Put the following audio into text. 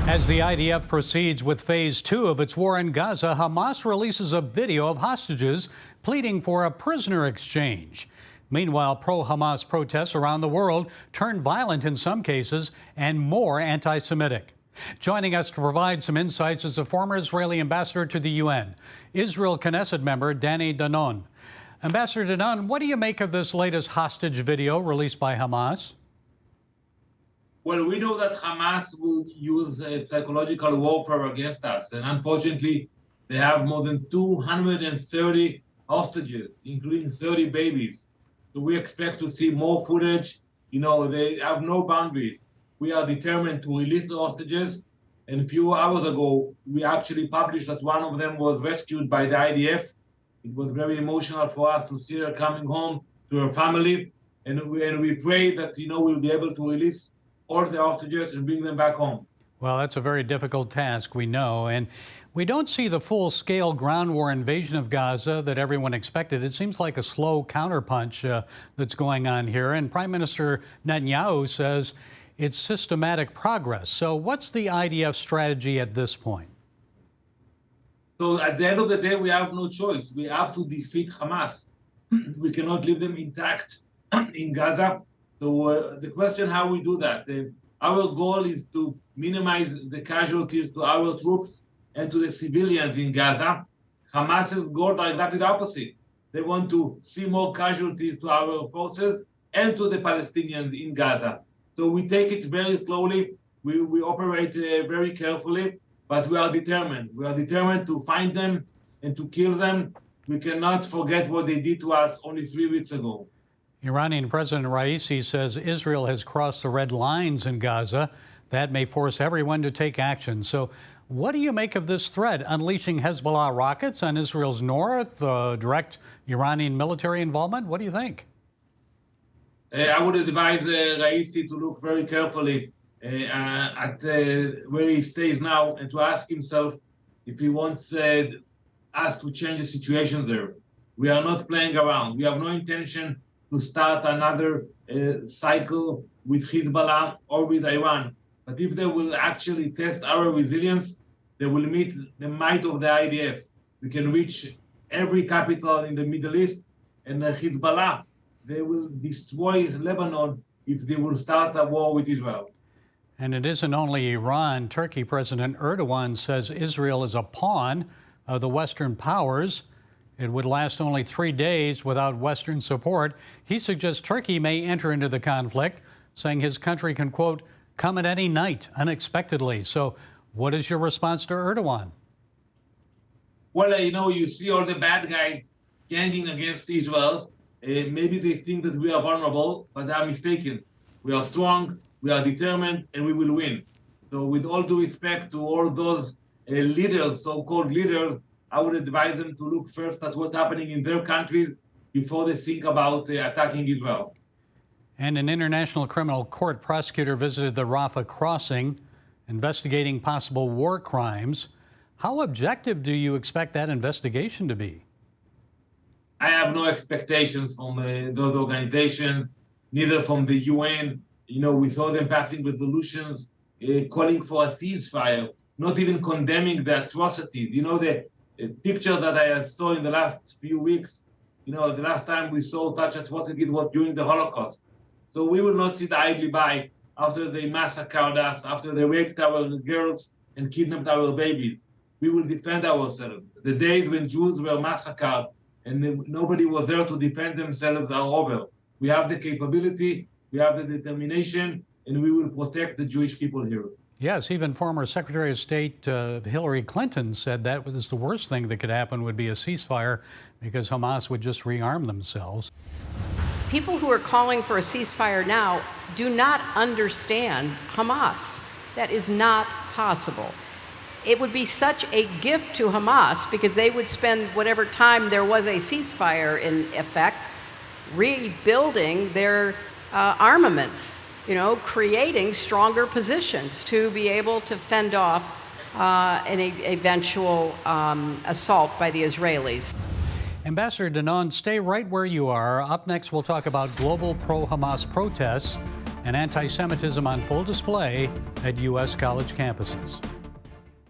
As the IDF proceeds with phase 2 of its war in Gaza, Hamas releases a video of hostages pleading for a prisoner exchange. Meanwhile, pro-Hamas protests around the world turn violent in some cases and more anti-Semitic. Joining us to provide some insights is the former Israeli ambassador to the UN, Israel Knesset member Danny Danon. Ambassador Danon, what do you make of this latest hostage video released by Hamas? Well, we know that Hamas will use psychological warfare against us. And unfortunately, they have more than 230 hostages, including 30 babies. So we expect to see more footage. You know, they have no boundaries. We are determined to release the hostages. And a few hours ago, we actually published that one of them was rescued by the IDF. It was very emotional for us to see her coming home to her family. And we pray that, we'll be able to release all the hostages and bring them back home. Well, that's a very difficult task, we know. And we don't see the full-scale ground war invasion of Gaza that everyone expected. It seems like a slow counterpunch that's going on here. And Prime Minister Netanyahu says it's systematic progress. So what's the IDF strategy at this point? So at the end of the day, we have no choice. We have to defeat Hamas. We cannot leave them intact in Gaza. So the question how we do that, our goal is to minimize the casualties to our troops and to the civilians in Gaza. Hamas's goals are exactly the opposite. They want to see more casualties to our forces and to the Palestinians in Gaza. So we take it very slowly. We operate very carefully, but we are determined. We are determined to find them and to kill them. We cannot forget what they did to us only 3 weeks ago. Iranian President Raisi says Israel has crossed the red lines in Gaza. That may force everyone to take action. So what do you make of this threat, unleashing Hezbollah rockets on Israel's north, direct Iranian military involvement? What do you think? I would advise Raisi to look very carefully at where he stays now and to ask himself if he wants us to change the situation there. We are not playing around. We have no intention to start another cycle with Hezbollah or with Iran. But if they will actually test our resilience, they will meet the might of the IDF. We can reach every capital in the Middle East, and Hezbollah, they will destroy Lebanon if they will start a war with Israel. And it isn't only Iran. Turkey President Erdogan says Israel is a pawn of the Western powers. It would last only 3 days without Western support. He suggests Turkey may enter into the conflict, saying his country can, quote, come at any night unexpectedly. So what is your response to Erdogan? Well, you see all the bad guys ganging against Israel. Maybe they think that we are vulnerable, but they are mistaken. We are strong, we are determined, and we will win. So with all due respect to all those leaders, so-called leaders, I would advise them to look first at what's happening in their countries before they think about attacking Israel. And an international criminal court prosecutor visited the Rafah crossing, investigating possible war crimes. How objective do you expect that investigation to be? I have no expectations from those organizations, neither from the UN. We saw them passing resolutions calling for a ceasefire, not even condemning the atrocities. The picture that I saw in the last few weeks, the last time we saw such atrocity was during the Holocaust. So we will not sit idly by after they massacred us, after they raped our girls and kidnapped our babies. We will defend ourselves. The days when Jews were massacred and nobody was there to defend themselves are over. We have the capability, we have the determination, and we will protect the Jewish people here. Yes, even former Secretary of State Hillary Clinton said that was the worst thing that could happen would be a ceasefire because Hamas would just rearm themselves. People who are calling for a ceasefire now do not understand Hamas. That is not possible. It would be such a gift to Hamas because they would spend whatever time there was a ceasefire in effect rebuilding their armaments. Creating stronger positions to be able to fend off an eventual assault by the Israelis. Ambassador Danon, stay right where you are. Up next, we'll talk about global pro-Hamas protests and anti-Semitism on full display at U.S. college campuses.